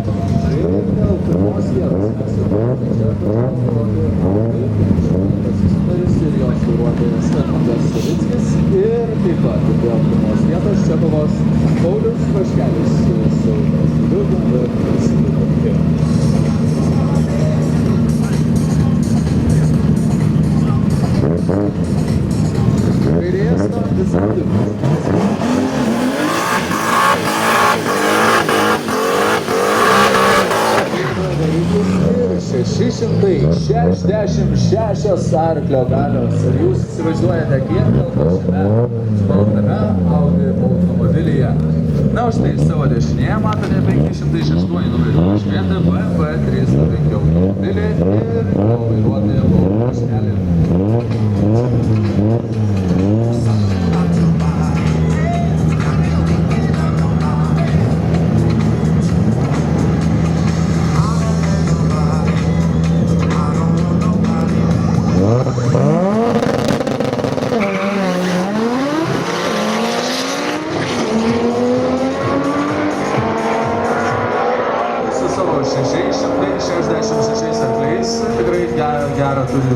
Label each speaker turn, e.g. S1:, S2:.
S1: dėl pirmos vietos mes jau ir jos vairuotojas Edmundas Savickis ir taip pat dėl pirmos vietos čia kovos Paulius Vaškelis su Liudu ir Prasidu. Kairėje stabdis Liudas. 666 arklio galios. Ir jūs įsivaizduojate, kiek telpa šiame baltame Audi automobilyje. Na, o štai savo dešinėje matote 506 numerių pažymėtą BMW 305 automobilį ir vairuotoją Paulių Vaškelį. Su savo 666 arkliais tikrai gerą turi